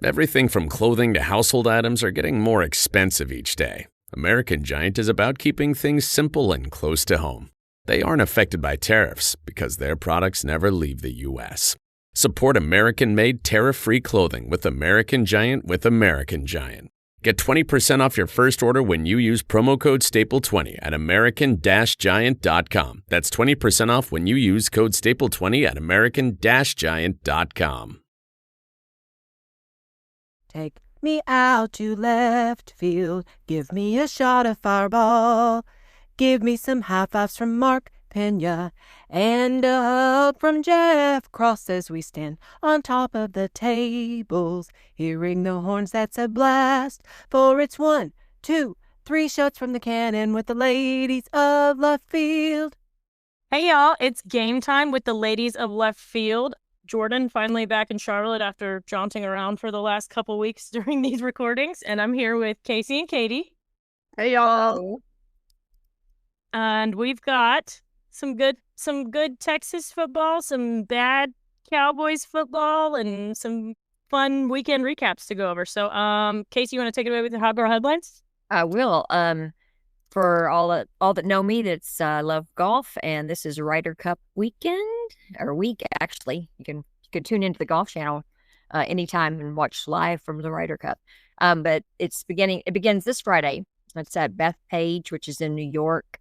Everything from clothing to household items are getting more expensive each day. American Giant is about keeping things simple and close to home. They aren't affected by tariffs because their products never leave the U.S. Support American-made tariff-free clothing with American Giant with American Giant. Get 20% off your first order when you use promo code STAPLE20 at American-Giant.com. That's 20% off when you use code STAPLE20 at American-Giant.com. Take me out to left field. Give me a shot of Fireball. Give me some high fives from Mark Peña and a hug from Jeff Cross as we stand on top of the tables. Hearing the horns, that's a blast. For it's 1, 2, 3 shots from the cannon with the ladies of left field. Hey y'all, it's game time with the ladies of left field. Jordan finally back in Charlotte after jaunting around for the last couple weeks during these recordings, and I'm here with Kasey and Katie. Hey y'all. And we've got some good Texas football, some bad Cowboys football, and some fun weekend recaps to go over. So, Kasey, you want to take it away with the Hot Girl headlines? I will. For all that know me, that's love golf, and this is Ryder Cup weekend or week actually. You can tune into the Golf Channel anytime and watch live from the Ryder Cup. But it begins this Friday. It's at Bethpage, which is in New York.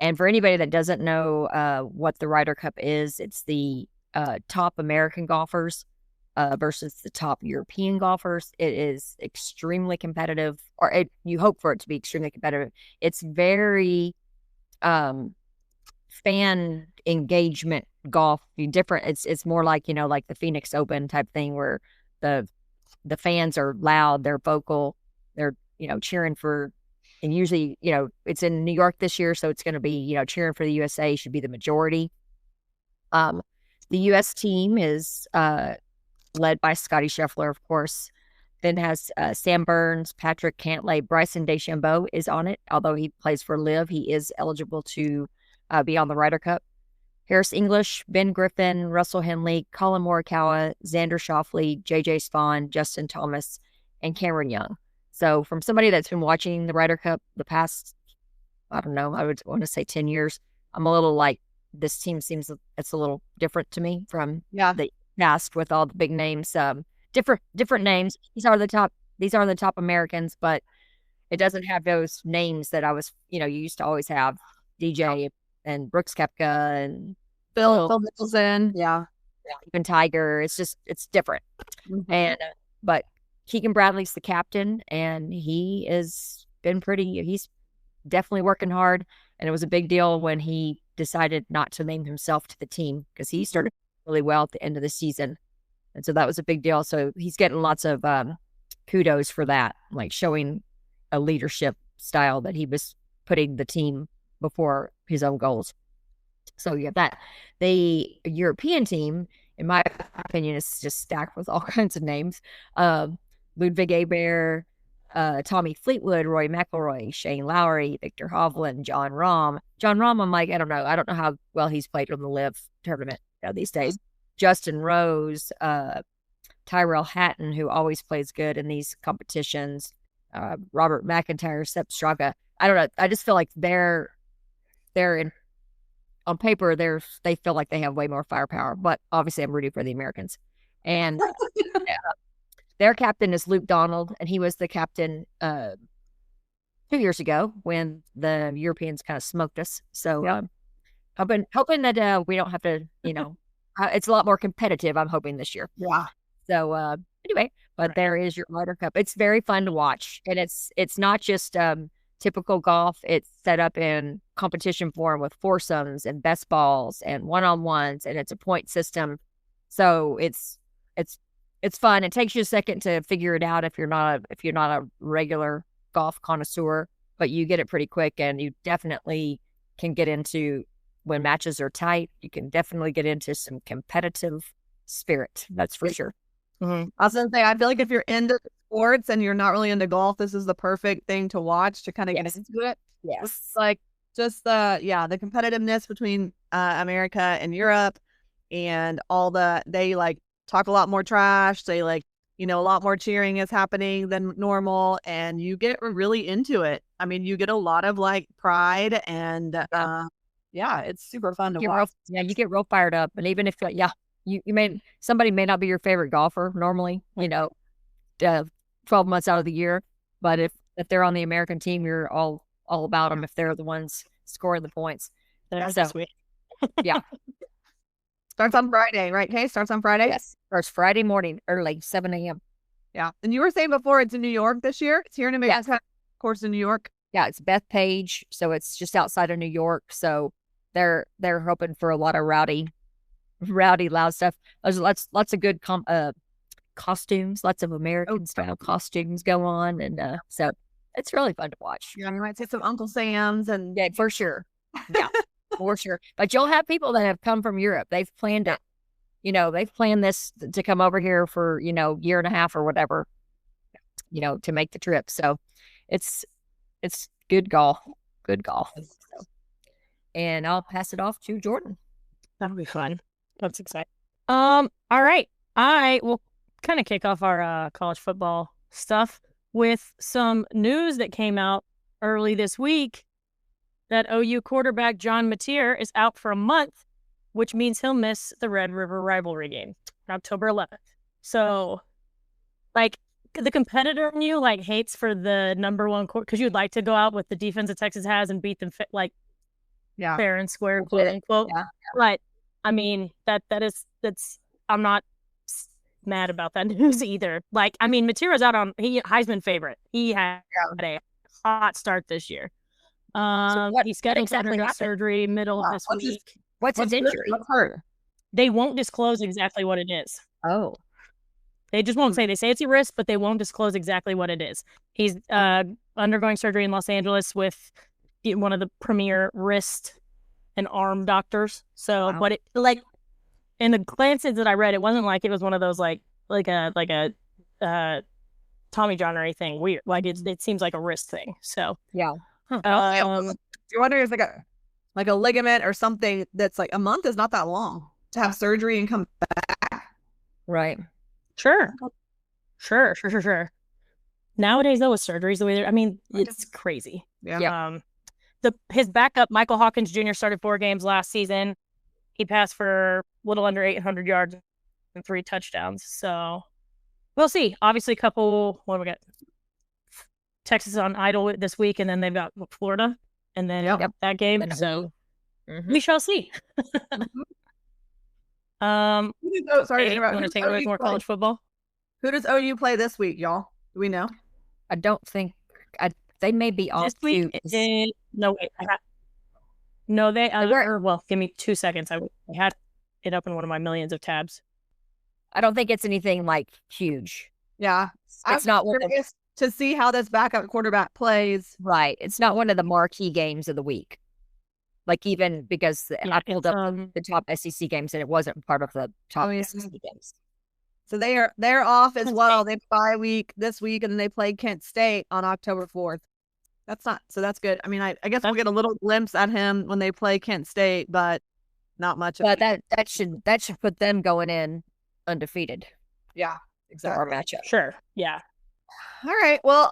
And for anybody that doesn't know what the Ryder Cup is, it's the top American golfers versus the top European golfers. It is extremely competitive, or you hope for it to be extremely competitive. It's very fan engagement golf. Different. It's more like, like the Phoenix Open type thing where the fans are loud, they're vocal, they're cheering for. And usually, it's in New York this year, so it's going to be, cheering for the USA should be the majority. The U.S. team is led by Scotty Scheffler, of course. Then has Sam Burns, Patrick Cantlay, Bryson DeChambeau is on it. Although he plays for LIV, he is eligible to be on the Ryder Cup. Harris English, Ben Griffin, Russell Henley, Colin Morikawa, Xander Schauffele, J.J. Spawn, Justin Thomas, and Cameron Young. So from somebody that's been watching the Ryder Cup the past, I don't know, I would want to say 10 years, I'm a little like, this team seems it's a little different to me from the past with all the big names. Different names. These are the top Americans, but it doesn't have those names that I was, you used to always have. DJ and Brooks Koepka and Phil Mickelson. Yeah. Even Tiger. It's different. Mm-hmm. And but Keegan Bradley's the captain, and he's definitely working hard. And it was a big deal when he decided not to name himself to the team because he started really well at the end of the season. And so that was a big deal. So he's getting lots of kudos for that, like showing a leadership style that he was putting the team before his own goals. So you have that. The European team, in my opinion, is just stacked with all kinds of names. Ludwig Abear, Tommy Fleetwood, Roy McIlroy, Shane Lowry, Victor Hovland, John Rahm. John Rahm, I'm like, I don't know how well he's played on the LIV tournament these days. Justin Rose, Tyrell Hatton, who always plays good in these competitions. Robert McIntyre, Sepp Straka. I don't know. I just feel like they're in on paper. They feel like they have way more firepower. But obviously, I'm rooting for the Americans. And their captain is Luke Donald, and he was the captain 2 years ago when the Europeans kind of smoked us. So hoping that we don't have to, it's a lot more competitive, I'm hoping, this year. Yeah. So anyway, but there is your Ryder Cup. It's very fun to watch, and it's not just typical golf. It's set up in competition form with foursomes and best balls and one-on-ones, and it's a point system. So it's fun. It takes you a second to figure it out if you're not a regular golf connoisseur, but you get it pretty quick, and you definitely can get into, when matches are tight, you can definitely get into some competitive spirit. That's for sure. Mm-hmm. I was going to say, I feel like if you're into sports and you're not really into golf, this is the perfect thing to watch to kind of get into it. Yes. It's like just the competitiveness between America and Europe, and all they like talk a lot more trash. They like, you know, a lot more cheering is happening than normal, and you get really into it. I mean, you get a lot of like pride, and yeah, it's super fun to watch. You get real fired up. And even if, somebody may not be your favorite golfer normally, 12 months out of the year, but if they're on the American team, you're all about them if they're the ones scoring the points. That's so sweet. Yeah. Starts on Friday, right, Kay? Starts on Friday? Yes. Starts Friday morning, early, 7 a.m. Yeah. And you were saying before it's in New York this year? It's here in America, Yes. of course, in New York. Yeah, it's Bethpage, so it's just outside of New York. So they're hoping for a lot of rowdy, loud stuff. There's lots of good costumes, lots of American style costumes go on, and so it's really fun to watch. Yeah, you might see some Uncle Sam's and Yeah, for sure. Yeah, for sure. But you'll have people that have come from Europe. They've planned it. They've planned this to come over here for, year and a half or whatever, to make the trip. So it's good golf. Good golf. So, and I'll pass it off to Jordan. That'll be fun. That's exciting. All right. I will kind of kick off our college football stuff with some news that came out early this week that OU quarterback John Mateer is out for a month, which means he'll miss the Red River rivalry game on October 11th. So, like, the competitor in you, like, hates for the number one because you'd like to go out with the defense that Texas has and beat them, fair and square, quote unquote. Yeah. But, I mean, I'm not mad about that news either. Like, I mean, Mateer's out on Heisman favorite. He had a hot start this year. He's scheduled to undergo surgery middle of this week. What's his injury? What's hurt? They won't disclose exactly what it is. Oh. They just won't say. They say it's a wrist, but they won't disclose exactly what it is. He's undergoing surgery in Los Angeles with one of the premier wrist and arm doctors. So, but it, like, in the glances that I read, it wasn't like it was one of those like a Tommy John or anything weird. Like it seems like a wrist thing. So yeah. You're wondering if it's like a ligament or something that's like a month is not that long to have surgery and come back. Right. Sure. Nowadays, though, with surgeries, the way it's crazy. Yeah. His backup, Michael Hawkins Jr., started 4 games last season. He passed for a little under 800 yards and 3 touchdowns. So we'll see. Obviously, what do we got? Texas on idle this week, and then they've got Florida, and then that game. So we shall see. Sorry to interrupt. Want to take away with more college football? Who does OU play this week, y'all? Do we know? I don't think they may be off this week. No, wait. No, they were. Well, give me 2 seconds. I had it up in one of my millions of tabs. I don't think it's anything like huge. Yeah, it's not one of to see how this backup quarterback plays. Right, it's not one of the marquee games of the week. Like, even because I pulled up the top SEC games and it wasn't part of the top SEC games. So they're off as well. They bye week this week, and then they play Kent State on October 4th. That's good. I mean, I guess we'll get a little glimpse at him when they play Kent State, but not much. But that should put them going in undefeated. Yeah, exactly. Our matchup. Sure. Yeah. All right. Well,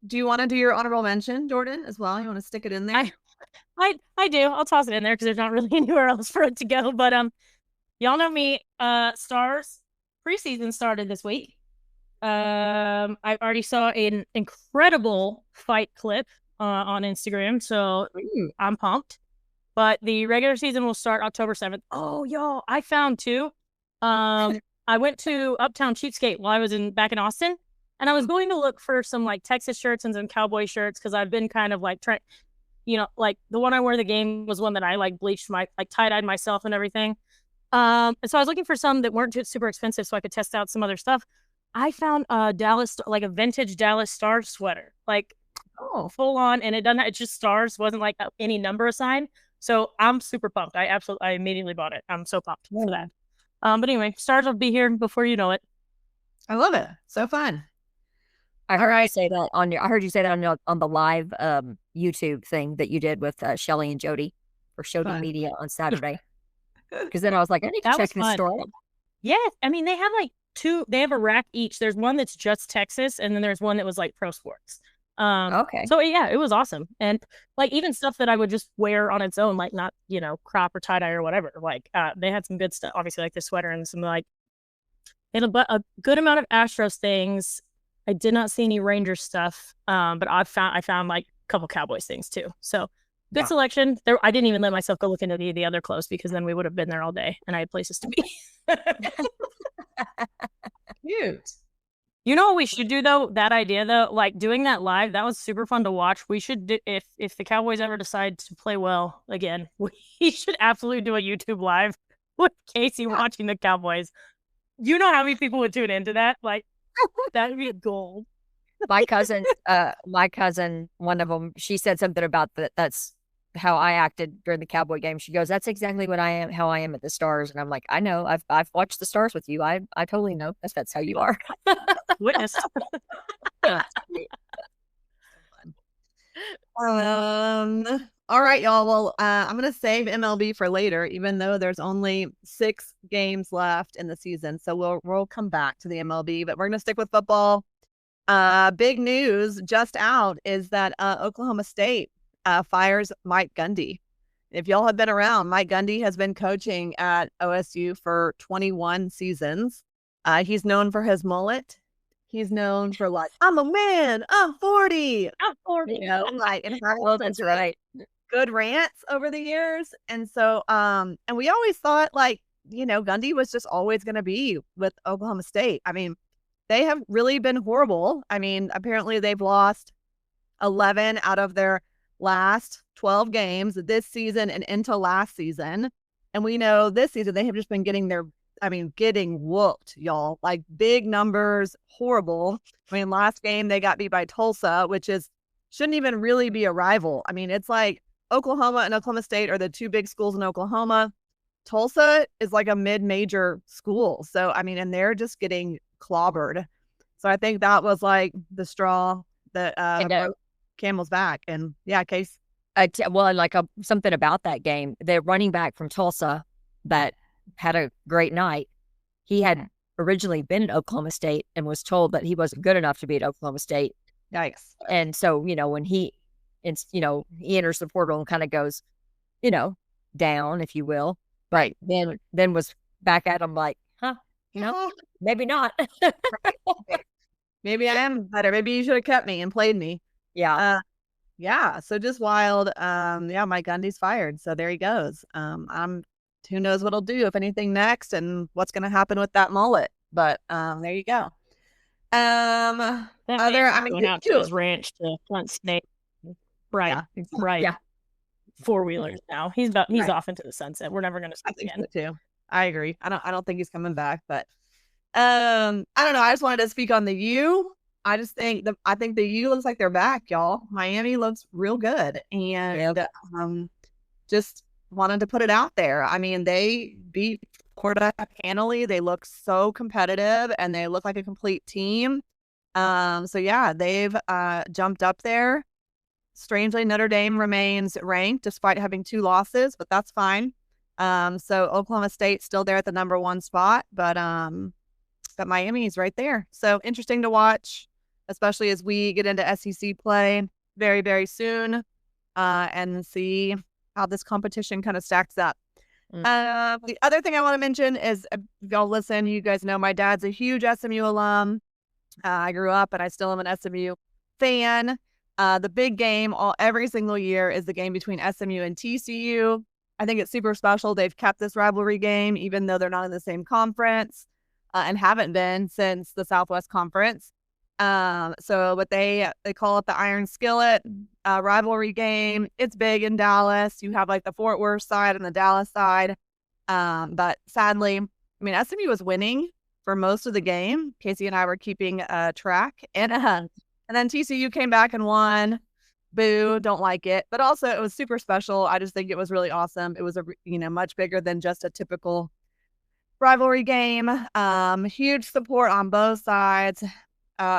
do you want to do your honorable mention, Jordan, as well? You want to stick it in there? I do. I'll toss it in there because there's not really anywhere else for it to go. But y'all know me. Stars preseason started this week. I already saw an incredible fight clip on Instagram, so I'm pumped. But the regular season will start October 7th. Oh, y'all, I found two. I went to Uptown Cheapskate while I was back in Austin, and I was going to look for some like Texas shirts and some cowboy shirts because I've been kind of like trying, like the one I wore the game was one that I like bleached tie-dyed myself and everything. And so I was looking for some that weren't super expensive so I could test out some other stuff. I found a vintage Dallas Stars sweater, like full on, and it's just stars, wasn't like any number assigned. So I'm super pumped. I immediately bought it. I'm so pumped for that. But anyway, Stars will be here before you know it. I love it. So fun. I heard you say that on the live YouTube thing that you did with Shelly and Jody for ShodyMedia on Saturday. Because then I was like, I need to check this store out. Yes, I mean they have like two. They have a rack each. There's one that's just Texas, and then there's one that was like pro sports. Okay. So yeah, it was awesome, and like even stuff that I would just wear on its own, like not crop or tie dye or whatever. Like they had some good stuff, obviously, like the sweater and some like they had a good amount of Astros things. I did not see any Rangers stuff, but I found like a couple Cowboys things too. So good selection. There, I didn't even let myself go look into the other clothes because then we would have been there all day, and I had places to be. Cute. You know what we should do though? That idea though, like doing that live, that was super fun to watch. We should do, if the Cowboys ever decide to play well again, we should absolutely do a YouTube live with Kasey watching the Cowboys. You know how many people would tune into that? Like that would be gold. My cousin, one of them, she said something about that. That's how I acted during the Cowboy game. She goes, "That's exactly what I am, how I am at the Stars." And I'm like, "I know. I've watched the Stars with you. I totally know. That's how you are." Witness. All right, y'all. Well, I'm gonna save MLB for later, even though there's only 6 games left in the season. So we'll come back to the MLB, but we're gonna stick with football. Big news just out is that Oklahoma State fires Mike Gundy. If y'all have been around, Mike Gundy has been coaching at OSU for 21 seasons. He's known for his mullet. He's known for like, "I'm a man, I'm 40. I'm 40. You know, like, and Oh, that's right. good rants over the years. And so, and we always thought like, Gundy was just always going to be with Oklahoma State. I mean, they have really been horrible. I mean, apparently they've lost 11 out of their last 12 games this season and into last season. And we know this season they have just been getting whooped, y'all. Like big numbers, horrible. I mean, last game they got beat by Tulsa, which shouldn't even really be a rival. I mean, it's like Oklahoma and Oklahoma State are the two big schools in Oklahoma. Tulsa is like a mid-major school. So, I mean, and they're just getting clobbered. So I think that was like the straw that broke camel's back. And yeah, Case. Something about that game, the running back from Tulsa that had a great night, he had originally been at Oklahoma State and was told that he wasn't good enough to be at Oklahoma State. Yikes. And so, when he enters the portal and kind of goes, down, if you will. But then was back at him like, maybe not. Maybe I am better. Maybe you should have kept me and played me. Yeah. Yeah. So just wild. Mike Gundy's fired. So there he goes. Who knows what he'll do, if anything, next and what's going to happen with that mullet. But there you go. Going out to his ranch to hunt snake. Right. Yeah. Right. Yeah. 4-wheelers now. He's off into the sunset. We're never going to see him again. So too. I agree. I don't think he's coming back, but I don't know. I just wanted to speak on the U. I think the U looks like they're back, y'all. Miami looks real good, and just wanted to put it out there. I mean, they beat Florida handily. They look so competitive, and they look like a complete team. So yeah, they've jumped up there. Strangely, Notre Dame remains ranked despite having 2 losses, but that's fine. So Oklahoma State's still there at the number 1 spot, but Miami's right there. So interesting to watch, especially as we get into SEC play very, very soon, and see how this competition kind of stacks up. The other thing I want to mention is, if y'all listen, you guys know my dad's a huge SMU alum. I grew up and I still am an SMU fan. The big game every single year is the game between SMU and TCU. I think it's super special. They've kept this rivalry game, even though they're not in the same conference, and haven't been since the Southwest Conference. But they call it the Iron Skillet rivalry game. It's big in Dallas. You have like the Fort Worth side and the Dallas side. But sadly, I mean, SMU was winning for most of the game. Kasey and I were keeping track, and then TCU came back and won. Boo, don't like it. But also it was super special. I just think it was really awesome. It was much bigger than just a typical rivalry game. Huge support on both sides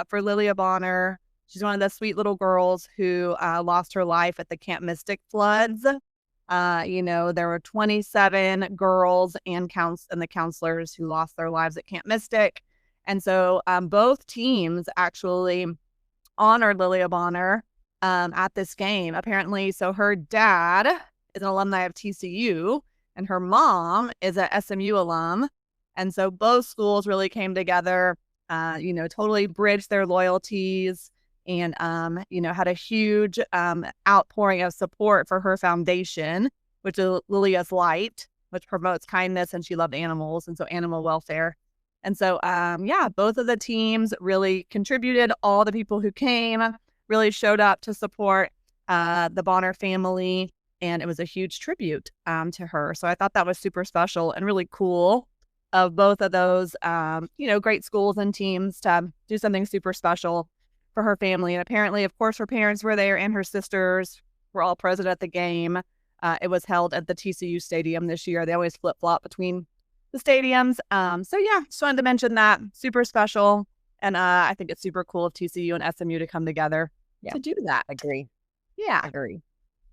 for Lilia Bonner. She's one of the sweet little girls who lost her life at the Camp Mystic floods. There were 27 girls and the counselors who lost their lives at Camp Mystic. And so both teams actually honored Lilia Bonner at this game. Apparently, so her dad is an alumni of TCU, and her mom is a SMU alum. And so both schools really came together, totally bridged their loyalties and, had a huge outpouring of support for her foundation, which is Lilia's Light, which promotes kindness, and she loved animals, and so animal welfare. And so, both of the teams really contributed. All the people who came really showed up to support the Bonner family, and it was a huge tribute to her. So I thought that was super special and really cool of both of those, great schools and teams to do something super special for her family. And apparently, of course, her parents were there and her sisters were all present at the game. It was held at the TCU stadium this year. They always flip-flop between the stadiums. Just wanted to mention that. Super special. And I think it's super cool of TCU and SMU to come together to do that. Agree. Yeah. Agree.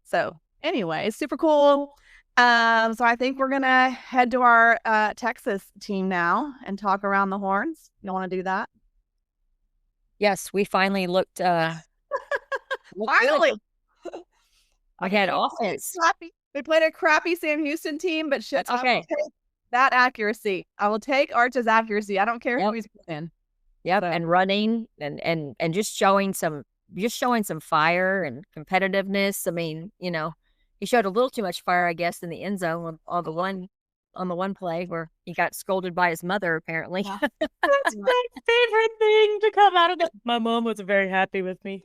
So anyway, super cool. So I think we're going to head to our Texas team now and talk around the horns. You want to do that? Yes, we finally looked. Finally. I had offense. They played a crappy Sam Houston team, but shit, That's okay. I will take that accuracy. I will take Arch's accuracy. I don't care who he's playing. Yep, and running and just showing some fire and competitiveness. I mean, he showed a little too much fire, I guess, in the end zone on the one play where he got scolded by his mother, apparently. Yeah. That's my favorite thing to come out of it. My mom was very happy with me.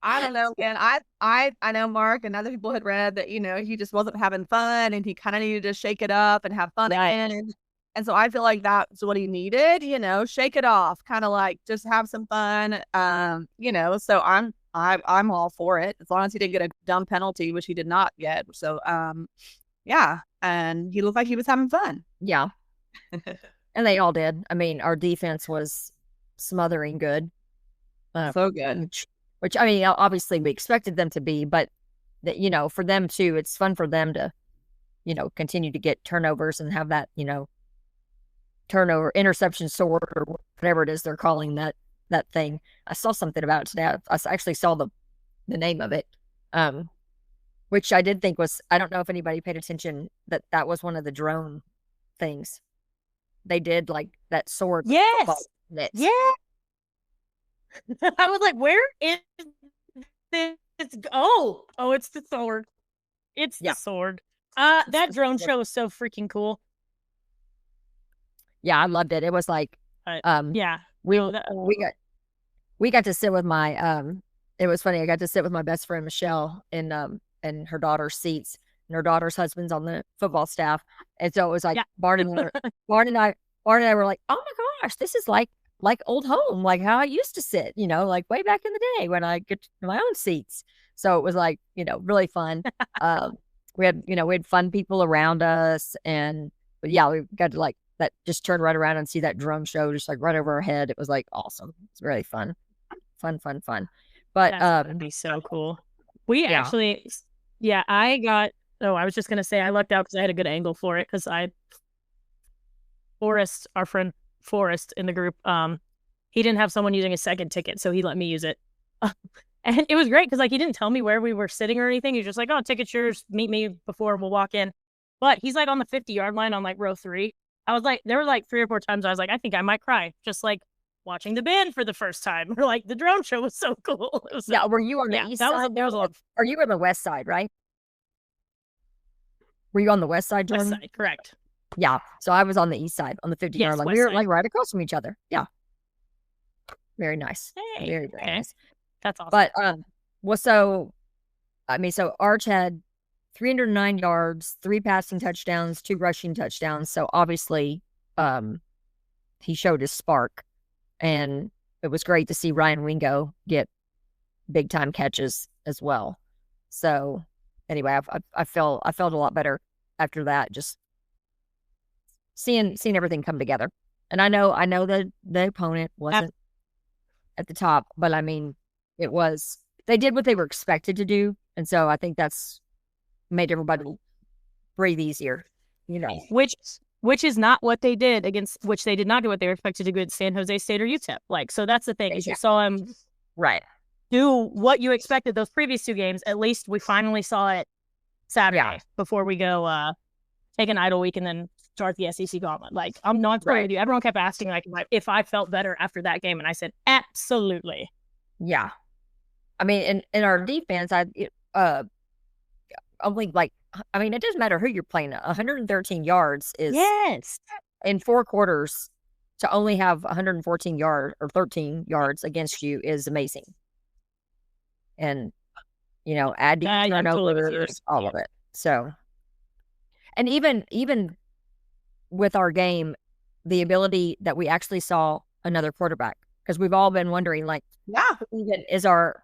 I don't know, man. I know Mark and other people had read that, he just wasn't having fun and he kind of needed to shake it up and have fun again. And so I feel like that's what he needed, shake it off, kind of like just have some fun. So I'm all for it as long as he didn't get a dumb penalty, which he did not get. So, and he looked like he was having fun. Yeah. And they all did. I mean, our defense was smothering good. So good. Which, I mean, obviously we expected them to be, but, for them too, it's fun for them to, continue to get turnovers and have that, turnover, interception sword or whatever it is they're calling that thing. I saw something about it today. I actually saw the name of it, which I did think was, I don't know if anybody paid attention, that was one of the drone things. They did like that sword. Yes. Yeah. I was like, where is this? Oh, it's the sword. It's the sword. That drone show was so freaking cool. Yeah, I loved it. It was like, we got to sit with my, it was funny. I got to sit with my best friend, Michelle, in her daughter's seats, and her daughter's husband's on the football staff. And so it was like, Barn and I were like, oh my gosh, this is like old home, like how I used to sit, like way back in the day when I get my own seats. So it was like, really fun. We had fun people around us, but we got to like that, just turn right around and see that drone show just like right over our head. It was like awesome. It's really fun. But that would be so cool. We actually, I was just gonna say I lucked out because I had a good angle for it because our friend Forrest in the group, he didn't have someone using a second ticket, so he let me use it. And it was great because like he didn't tell me where we were sitting or anything. He was just like, oh, ticket's yours, meet me before we'll walk in. But he's like on the 50-yard line on like row 3. I was like, there were like 3 or 4 times I was like, I think I might cry, just like watching the band for the first time. Or like the drone show was so cool. It was were you on the east side? That was a lot. Or you were on the west side, right? Were you on the west side, Jordan? West side, correct. Yeah. So I was on the east side, on the 50-yard line. We were like right across from each other. Yeah. Very nice. Hey, very nice. That's awesome. But so Arch had 309 yards, 3 passing touchdowns, 2 rushing touchdowns. So obviously, he showed his spark, and it was great to see Ryan Wingo get big time catches as well. So anyway, I felt a lot better after that, just seeing everything come together. And I know that the opponent wasn't at the top, but I mean, they did what they were expected to do. And so I think that's made everybody breathe easier, Which which is not what they did which they did not do what they were expected to do against San Jose State or UTEP. Like, so that's the thing, is you saw him do what you expected those previous 2 games. At least we finally saw it Saturday before we go take an idle week and then start the SEC gauntlet. Like, I'm not with you. Everyone kept asking like if I felt better after that game, and I said absolutely. Yeah, I mean, in our defense, only it doesn't matter who you're playing. 113 yards is in 4 quarters. To only have 114 yards or 13 yards against you is amazing. And add turnovers, all of it. So, and even with our game, the ability that we actually saw another quarterback, because we've all been wondering, like, is our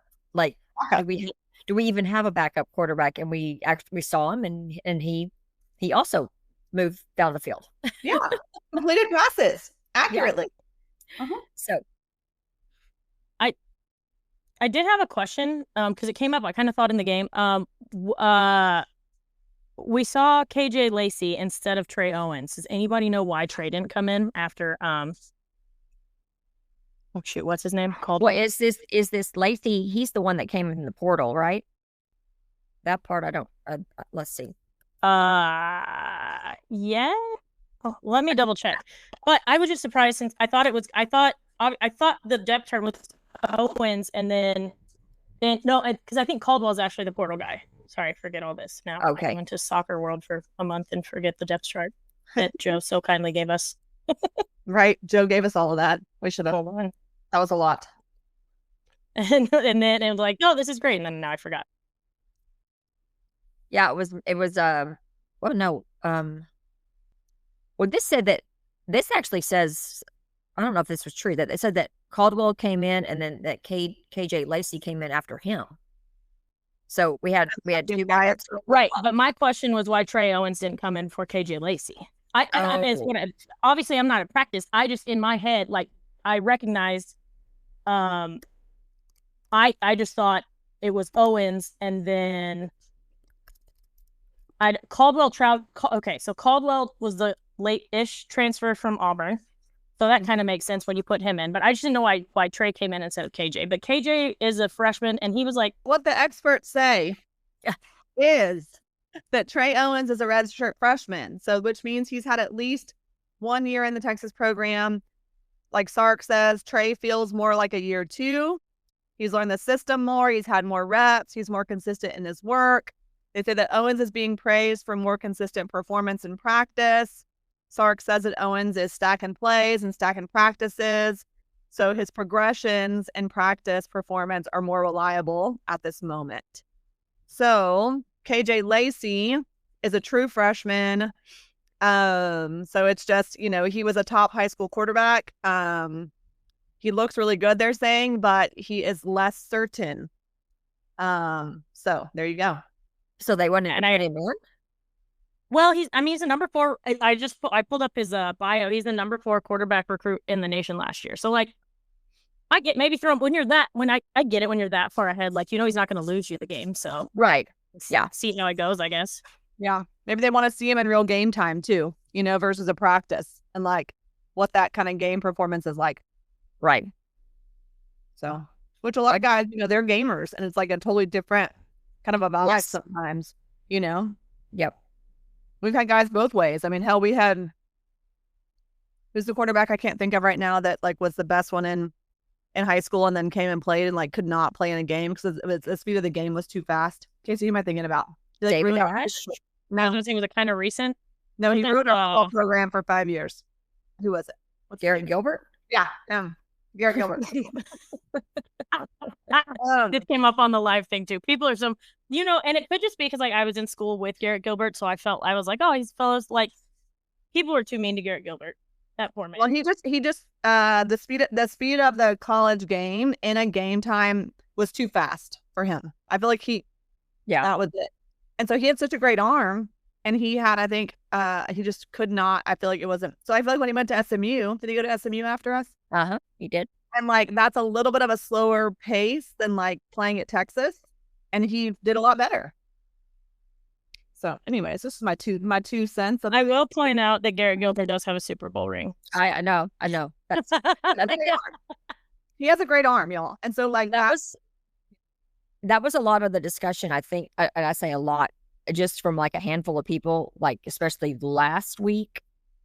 do we even have a backup quarterback? And we actually saw him, and he also moved down the field. Completed passes accurately. So, I did have a question because it came up. I kind of thought in the game. We saw KJ Lacey instead of Trey Owens. Does anybody know why Trey didn't come in after? Oh shoot, what's his name called? What is this? Is this Lacey? He's the one that came in the portal, right? That part I don't. Let's see. Yeah. Oh, let me double check. But I was just surprised since I thought the depth chart was Owens, and then no, because I think Caldwell's actually the portal guy. Sorry, forget all this now. Okay. I went to Soccer World for a month and forget the depth chart that Joe so kindly gave us. Right, Joe gave us all of that. We should have. Hold on. That was a lot. And then it was like, no, this is great, and then now I forgot. Yeah, it was. Well, no. Well, this actually says, I don't know if this was true, that it said that Caldwell came in and then that KJ Lacey came in after him. So we had 2 backups. Right. But my question was why Trey Owens didn't come in for KJ Lacey. Obviously I'm not at practice. I just, in my head, like, I recognized, I just thought it was Owens, and then Caldwell was the late-ish transfer from Auburn. So that kind of makes sense when you put him in. But I just didn't know why Trey came in instead of KJ. But KJ is a freshman, and he was like... What the experts say is that Trey Owens is a redshirt freshman. So which means he's had at least 1 year in the Texas program. Like Sark says, Trey feels more like a year 2. He's learned the system more. He's had more reps. He's more consistent in his work. They say that Owens is being praised for more consistent performance in practice. Sark says that Owens is stacking plays and stacking practices. So his progressions and practice performance are more reliable at this moment. So KJ Lacey is a true freshman. So it's just, he was a top high school quarterback. He looks really good, they're saying, but he is less certain. So there you go. So they wouldn't add him in? Well, he's a number 4. I pulled up his bio. He's the number 4 quarterback recruit in the nation last year. So like, I get maybe throw him I get it when you're that far ahead. Like, he's not going to lose you the game. So right, see how it goes, I guess. Yeah, maybe they want to see him in real game time too. Versus a practice, and like what that kind of game performance is like. Right. So, which a lot of guys, they're gamers, and it's like a totally different kind of a vibe sometimes. Yep. We've had guys both ways. I mean, hell, we had, who's the quarterback I can't think of right now that like was the best one in high school and then came and played and like could not play in a game because the speed of the game was too fast. Kasey, who am I thinking about? David Ash? No. I was going to say, was it kind of recent? No, he ruined our football program for 5 years. Who was it? Garrett Gilbert? Yeah. Garrett Gilbert. This came up on the live thing too. People are and it could just be because like I was in school with Garrett Gilbert, so I was like, oh, these fellows, like, people were too mean to Garrett Gilbert. That poor man. Well, he just the speed of the college game in a game time was too fast for him. I feel like that was it. And so he had such a great arm, and he had, I think, he just could not. I feel like it wasn't. So I feel like when he went to SMU, did he go to SMU after us? He did. And like that's a little bit of a slower pace than like playing at Texas, and he did a lot better. So, anyways, this is my 2 cents. I will point out that Garrett Gilbert does have a Super Bowl ring. I know. That's He has a great arm, y'all. And so, like, that was a lot of the discussion, I think, and I say a lot, just from like a handful of people, like especially last week,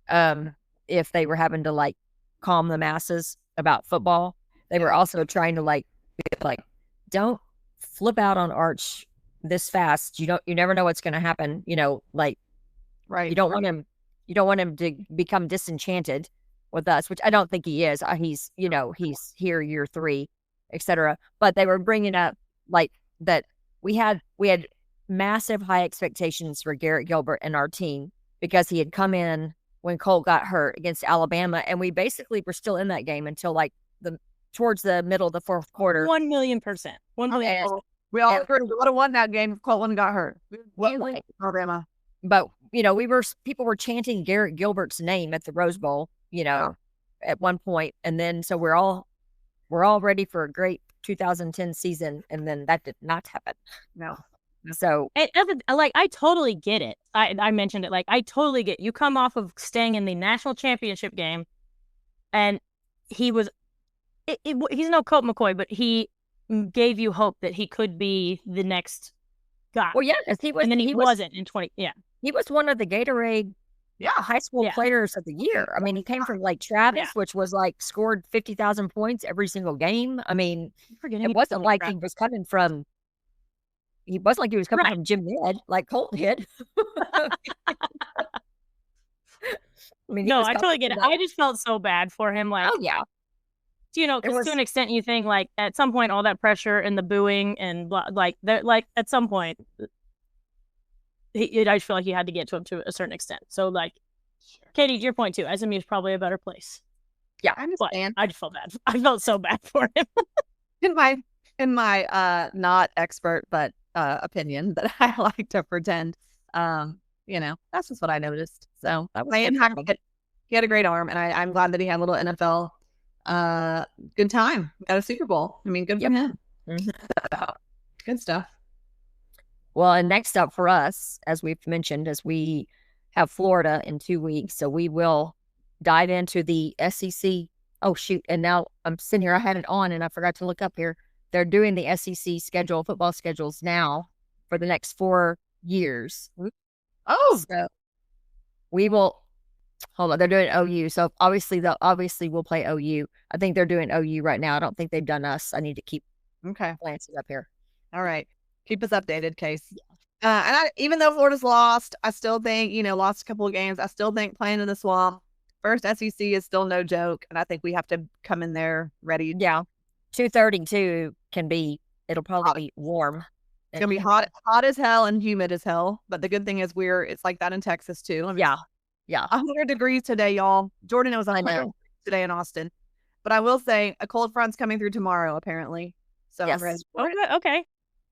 if they were having to like calm the masses about football, they were also trying to like don't flip out on Arch this fast. You never know what's going to happen. Like, right. You don't want him to become disenchanted with us, which I don't think he is. He's here year 3, etc. But they were bringing up like that we had massive high expectations for Garrett Gilbert and our team because he had come in when Colt got hurt against Alabama, and we basically were still in that game until like towards the middle of the 4th quarter. 1,000,000%. 1,000,000%. We all agreed we would have won that game if Colton got hurt. Alabama. But people were chanting Garrett Gilbert's name at the Rose Bowl, at one point, and then so we're all ready for a great 2010 season, and then that did not happen. No. So I totally get it. I mentioned it. Like, I totally get you come off of staying in the national championship game, and he was he's no Colt McCoy, but he gave you hope that he could be the next guy. Well, yeah, he was, and then he wasn't in 20. Yeah, he was one of the Gatorade high school players of the year. I mean, he came from like Travis, which was like scored 50,000 points every single game. I mean, it wasn't like he was coming from. He wasn't like he was coming from Jim Ned like Colt did. I mean, no, I totally get it. I just felt so bad for him. Like, oh yeah. Because to an extent, you think like at some point, all that pressure and the booing and like at some point, I just feel like you had to get to him to a certain extent. So like, Katie, to your point too, SMU is probably a better place. Yeah, I understand. I just felt bad. I felt so bad for him. in my not expert but opinion that I like to pretend, that's just what I noticed. So he had a great arm, and I'm glad that he had a little NFL. Good time at a Super Bowl. I mean, good for him. Mm-hmm. Good stuff. Well, and next up for us, as we've mentioned, as we have Florida in 2 weeks, so we will dive into the SEC. Oh shoot! And now I'm sitting here. I had it on, and I forgot to look up here. They're doing the SEC football schedules now for the next 4 years. Oh, so we will. Hold on, they're doing OU. So obviously we'll play OU. I think they're doing OU right now. I don't think they've done us. I need to keep glancing up here. All right. Keep us updated, Case. And even though Florida's lost, I still think, lost a couple of games. I still think playing in the Swamp, first SEC is still no joke. And I think we have to come in there ready. Yeah. 2:32 it'll probably be warm. It's going to be hot as hell and humid as hell. But the good thing is it's like that in Texas too. Yeah. 100 degrees today, y'all. Jordan, it was 100 today in Austin. But I will say a cold front's coming through tomorrow, apparently. So yes. Okay.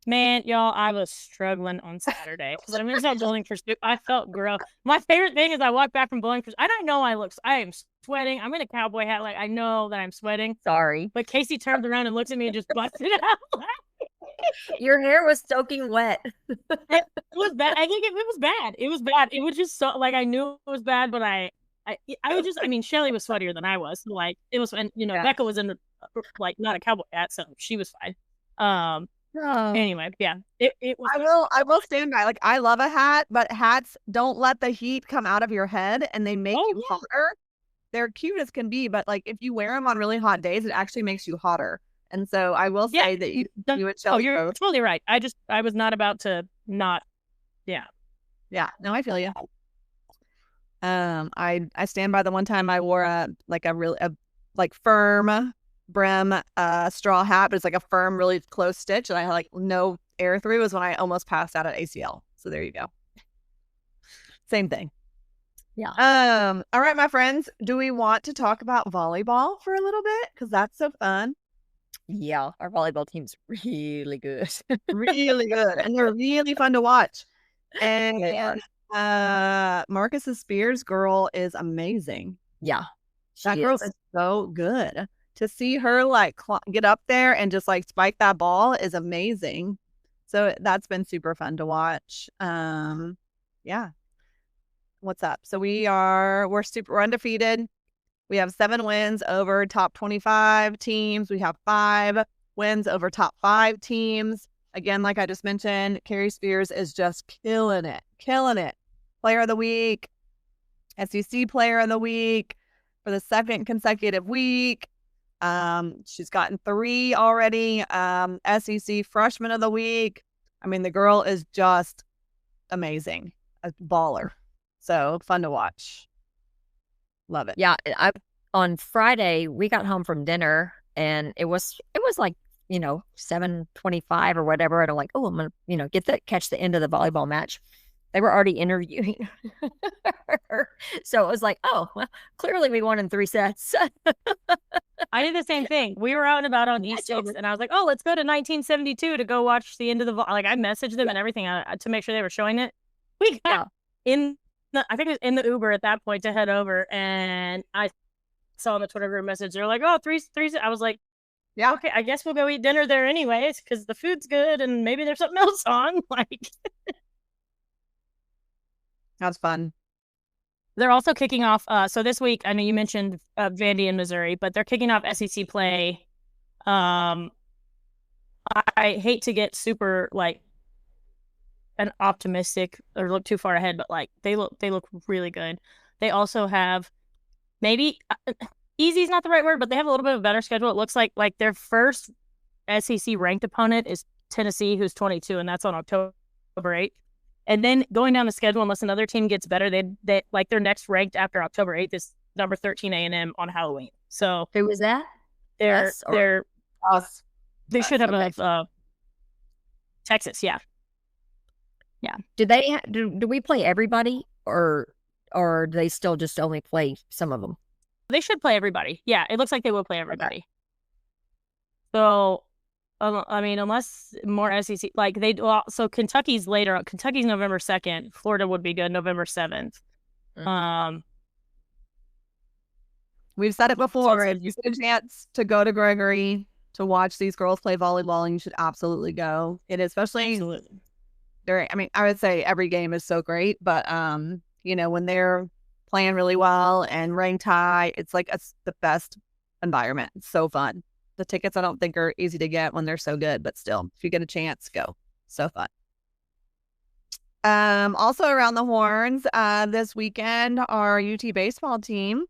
Man, y'all, I was struggling on Saturday because I was out bowling for soup. I felt gross. My favorite thing is I walked back from bowling for I don't know I am sweating. I'm in a cowboy hat. Like, I know that I'm sweating. Sorry. But Kasey turned around and looked at me and just busted out. Your hair was soaking wet. It was bad. I think it was bad. It was bad. It was just so, like, I knew it was bad, but I was just, Shelly was sweatier than I was. Like, it was, and, Becca was in, like, not a cowboy hat, so she was fine. Anyway, yeah, it was. I will stand by. Like, I love a hat, but hats don't let the heat come out of your head, and they make you hotter. They're cute as can be, but like if you wear them on really hot days, it actually makes you hotter. And so I will say that you and Shelly. Oh, you're totally right. I was not about to not. Yeah. Yeah. No, I feel you. I stand by the one time I wore a firm brim straw hat, but it's like a firm, really close stitch, and I had like no air through. Was when I almost passed out at ACL. So there you go. Same thing. Yeah. All right, my friends. Do we want to talk about volleyball for a little bit? Because that's so fun. Yeah, our volleyball team's really good. Really good. And they're really fun to watch. And Marcus's Spears girl is amazing. Yeah. That girl is so good. To see her like get up there and just like spike that ball is amazing. So that's been super fun to watch. Yeah. What's up? So we're undefeated. We have 7 wins over top 25 teams. We have 5 wins over top 5 teams. Again, like I just mentioned, Carrie Spears is just killing it. Player of the week, SEC player of the week for the 2nd consecutive week. She's gotten 3 already. SEC freshman of the week. I mean, the girl is just amazing. A baller. So fun to watch. Love it. Yeah, on Friday we got home from dinner and it was like 7:25 or whatever, and I'm like, oh, I'm gonna catch the end of the volleyball match. They were already interviewing her, so it was like, oh, well, clearly we won in 3 sets. I did the same thing. We were out and about on East Six, and I was like, oh, let's go to 1972 to go watch the end of the like. I messaged them and everything to make sure they were showing it. We got I think it was in the Uber at that point to head over, and I saw in the Twitter group message, they're like, oh, three. I was like, yeah, okay, I guess we'll go eat dinner there anyways, because the food's good, and maybe there's something else on. Like, that's fun. They're also kicking off, so this week, I know you mentioned Vandy in Missouri, but they're kicking off SEC play. I hate to get super, like, an optimistic or look too far ahead, but like they look really good. They also have maybe easy is not the right word, but they have a little bit of a better schedule. It looks like their first SEC ranked opponent is Tennessee, who's 22, and that's on October 8th. And then going down the schedule, unless another team gets better, they like their next ranked after October 8th is number 13 A&M on Halloween. So who was that? They should have okay. Texas, yeah. Yeah. Do we play everybody or do they still just only play some of them? They should play everybody. Yeah, it looks like they will play everybody. Okay. So, I mean, unless more SEC, like so Kentucky's later. Kentucky's November 2nd. Florida would be good November 7th. Mm-hmm. We've said it before. If you get a chance to go to Gregory to watch these girls play volleyball, you should absolutely go. It is especially. Absolutely. I mean, I would say every game is so great, but when they're playing really well and ranked high, it's like the best environment. It's so fun. The tickets I don't think are easy to get when they're so good, but still, if you get a chance, go. So fun. Also around the horns, this weekend, our UT baseball team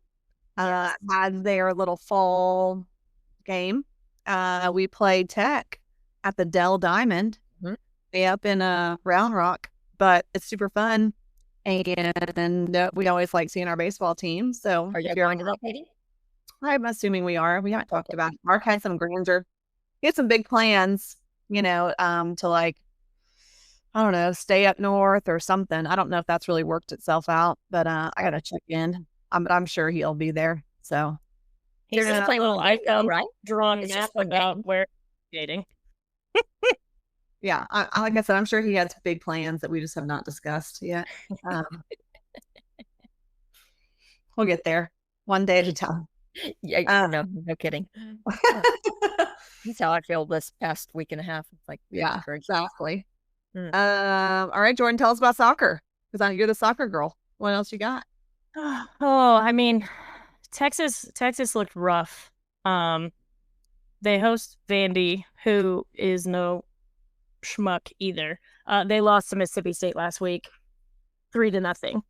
had their little fall game. We played Tech at the Dell Diamond. Up in Round Rock, but it's super fun, and we always like seeing our baseball team. So are you going to that, Katie? I'm assuming we are. We haven't talked about it. Mark had some grandeur. He had some big plans, to like, I don't know, stay up north or something. I don't know if that's really worked itself out, but I gotta check in. I'm sure he'll be there. So he's just playing a little iPhone, right? Drawing an app about where dating. Yeah, like I said, I'm sure he has big plans that we just have not discussed yet. We'll get there one day at a time. Yeah, no kidding. That's how I feel this past week and a half. It's like, yeah, exactly. All right, Jordan, tell us about soccer, because you're the soccer girl. What else you got? Oh, I mean, Texas looked rough. They host Vandy, who is no schmuck either. They lost to Mississippi State last week, 3-0.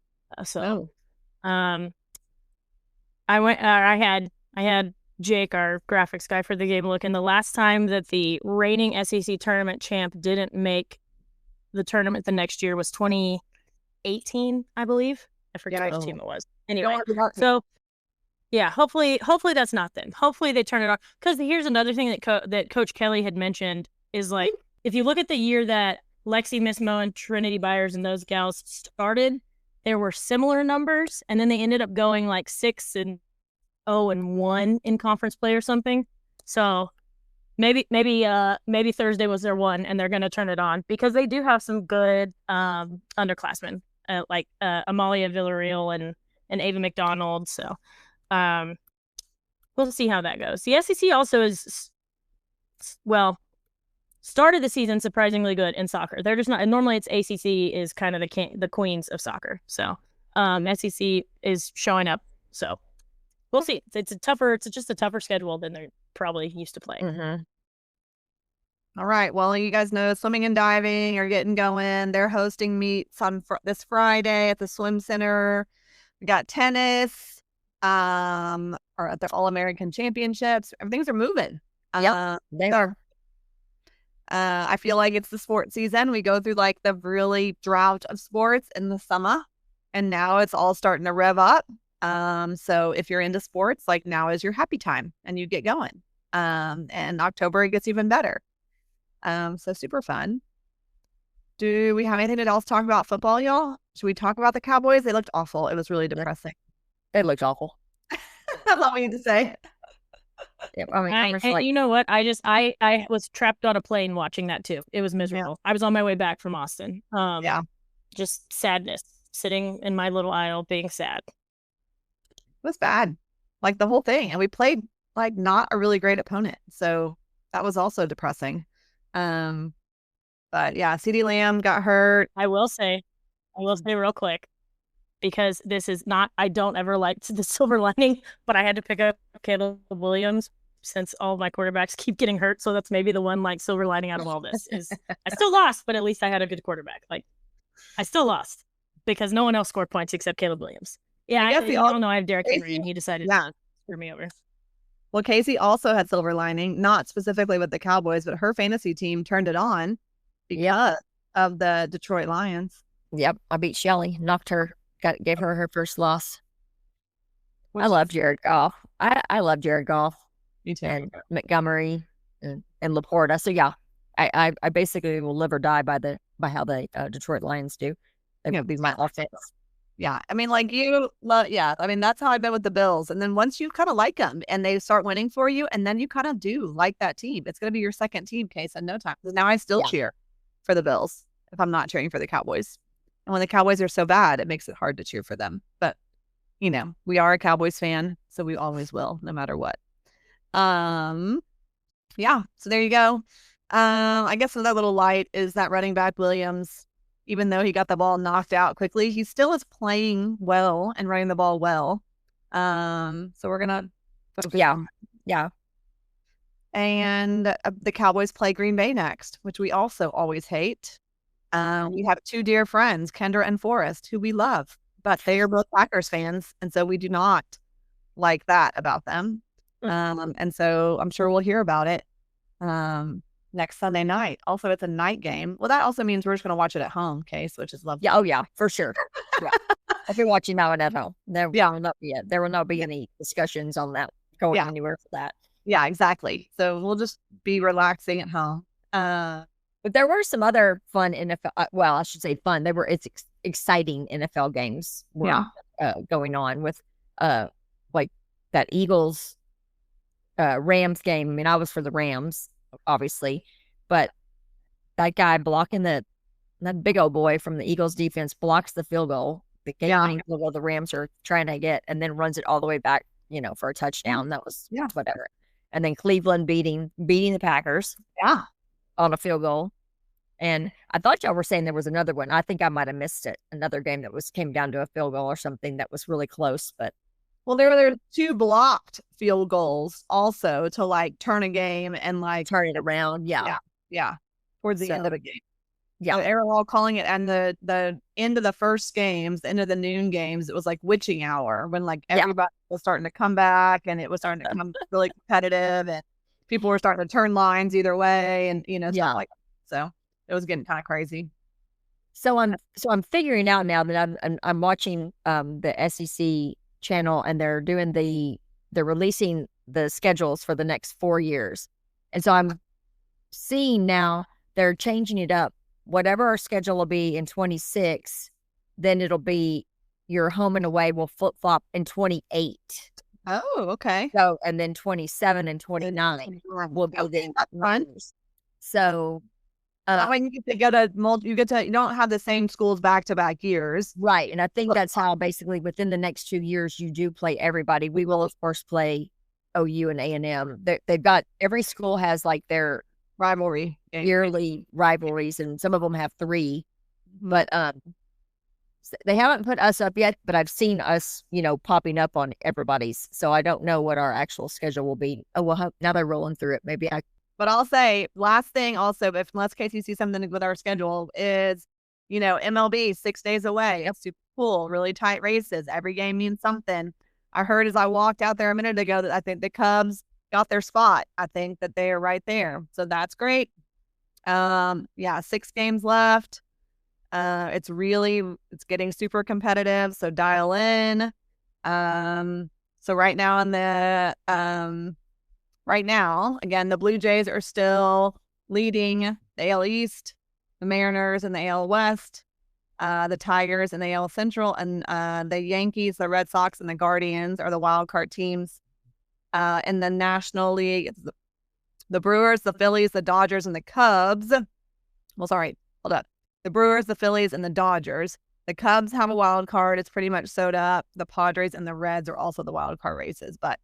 I had Jake, our graphics guy for the game, looking. The last time that the reigning SEC tournament champ didn't make the tournament the next year was 2018, I believe. I forget which team it was. Anyway, so yeah, hopefully that's not them. Hopefully they turn it on. Because here's another thing that Coach Kelly had mentioned is like, if you look at the year that Lexi, Miss Mo, and Trinity Byers and those gals started, there were similar numbers, and then they ended up going like 6-0-1 in conference play or something. So maybe Thursday was their one, and they're going to turn it on, because they do have some good underclassmen like Amalia Villarreal and Ava McDonald. So we'll see how that goes. The SEC also is, well, started the season surprisingly good in soccer. They're just not. Normally, it's ACC is kind of the queens of soccer. So, SEC is showing up. So, we'll see. It's just a tougher schedule than they're probably used to playing. Mm-hmm. All right. Well, you guys know swimming and diving are getting going. They're hosting meets on this Friday at the swim center. We got tennis, or at the All-American Championships. Things are moving. Yep, they are. I feel like it's the sports season. We go through like the really drought of sports in the summer, and now it's all starting to rev up. So if you're into sports, like now is your happy time and you get going. And October, it gets even better. So super fun. Do we have anything else to talk about football, y'all? Should we talk about the Cowboys? They looked awful. It was really depressing. It looked awful. That's all we need to say. Yeah, I mean, you know what? I was trapped on a plane watching that too. It was miserable. Yeah. I was on my way back from Austin. Just sadness, sitting in my little aisle, being sad. It was bad, like the whole thing. And we played like not a really great opponent, so that was also depressing. But yeah, CeeDee Lamb got hurt. I will say real quick, because this is not, I don't ever like the silver lining, but I had to pick up Caleb Williams since all of my quarterbacks keep getting hurt. So that's maybe the one like silver lining out of all this is I still lost, but at least I had a good quarterback. Like I still lost because no one else scored points except Caleb Williams. Yeah, I don't know. I have Derrick Henry and he decided to screw me over. Well, Kasey also had silver lining, not specifically with the Cowboys, but her fantasy team turned it on because of the Detroit Lions. Yep, I beat Shelly, gave her her first loss. I love Jared Goff. I love Jared Goff. Me too. And Montgomery and Laporta. So yeah, I basically will live or die by how the Detroit Lions do. They would be my offense. Yeah, I mean, like I mean, that's how I've been with the Bills. And then once you kind of like them and they start winning for you, and then you kind of do like that team. It's going to be your second team, Case, in no time. Because now I still cheer for the Bills if I'm not cheering for the Cowboys. And when the Cowboys are so bad, it makes it hard to cheer for them. But, you know, we are a Cowboys fan, so we always will, no matter what. Yeah, so there you go. I guess another little light is that running back Williams, even though he got the ball knocked out quickly, he still is playing well and running the ball well. So we're going to... Yeah. And the Cowboys play Green Bay next, which we also always hate. We have two dear friends, Kendra and Forrest, who we love, but they are both Packers fans, and so we do not like that about them. And so I'm sure we'll hear about it next Sunday night. Also, it's a night game. Well, that also means we're just going to watch it at home, Case, which is lovely. Yeah, oh yeah, for sure. Yeah. If you're watching that one at home, there will not be any discussions on that going anywhere for that. Yeah, exactly. So we'll just be relaxing at home. But there were some other fun NFL, well, I should say fun. It's exciting NFL games going on with like that Eagles Rams game. I mean, I was for the Rams, obviously, but that guy blocking that big old boy from the Eagles defense blocks the field goal. The game field goal the Rams are trying to get, and then runs it all the way back, for a touchdown. That was whatever. And then Cleveland beating the Packers. Yeah. On a field goal. And I thought y'all were saying there was another one. I think I might have missed it. Another game that came down to a field goal or something that was really close. But well, there were two blocked field goals also to like turn a game and like turn it around. Yeah. Towards the end of the game. Yeah. So they were all calling it, and the end of the first games, the end of the noon games, it was like witching hour when like everybody was starting to come back and it was starting to become really competitive and people were starting to turn lines either way and stuff like that. So it was getting kind of crazy. So I'm figuring out now that I'm watching the SEC channel, and they're releasing the schedules for the next 4 years. And so I'm seeing now they're changing it up. Whatever our schedule will be in 26, then it'll be your home and away will flip-flop in 28. Oh, okay. So, and then 27 and 29 will be the runs. So, when you don't have the same schools back-to-back years. Right. And I think that's how basically within the next 2 years, you do play everybody. We will, of course, play OU and A&M. They've got, every school has like their rivalry game. yearly rivalries, and some of them have 3. But they haven't put us up yet, but I've seen us, popping up on everybody's. So I don't know what our actual schedule will be. Oh, well, now they're rolling through it. Maybe But I'll say, last thing also, unless Kasey sees something with our schedule, is, MLB 6 days away. It's super cool. Really tight races. Every game means something. I heard as I walked out there a minute ago that I think the Cubs got their spot. I think that they are right there. So that's great. 6 games left. It's getting super competitive. So dial in. So right now, again, the Blue Jays are still leading the AL East, the Mariners and the AL West, the Tigers and the AL Central, and the Yankees, the Red Sox, and the Guardians are the wild card teams. In the National League, it's the Brewers, the Phillies, the Dodgers, and the Cubs. Well, sorry, hold up. The Brewers, the Phillies, and the Dodgers. The Cubs have a wild card. It's pretty much sewed up. The Padres and the Reds are also the wild card races, but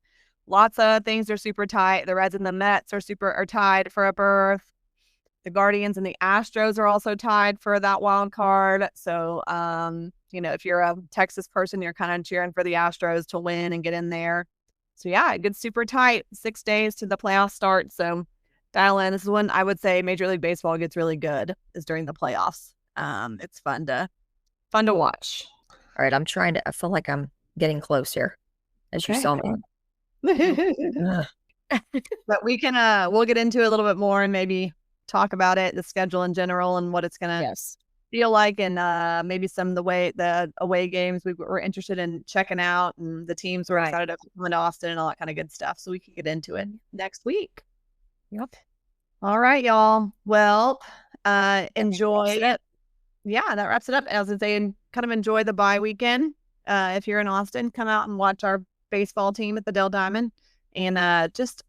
lots of things are super tight. The Reds and the Mets are tied for a berth. The Guardians and the Astros are also tied for that wild card. So, if you're a Texas person, you're kind of cheering for the Astros to win and get in there. So, yeah, it gets super tight. 6 days to the playoffs start. So, dial in. This is when I would say Major League Baseball gets really good, is during the playoffs. It's fun to watch. All right, I feel like I'm getting close here, as you saw me. But we can we'll get into it a little bit more and maybe talk about it, the schedule in general, and what it's gonna feel like, and maybe some of the away games we're interested in checking out, and the teams we're excited to come into Austin and all that kind of good stuff. So we can get into it next week. Yep. All right, y'all. Well, enjoy it. Yeah, that wraps it up. As I was saying, kind of enjoy the bye weekend. If you're in Austin, come out and watch our baseball team at the Dell Diamond, and just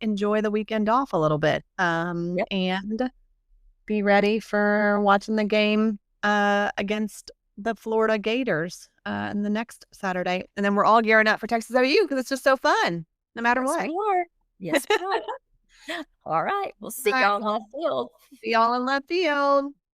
enjoy the weekend off a little bit, and be ready for watching the game against the Florida Gators in the next Saturday. And then we're all gearing up for Texas OU because it's just so fun no matter what. Yes, we are. All right, we'll see y'all in left field. See y'all in left field.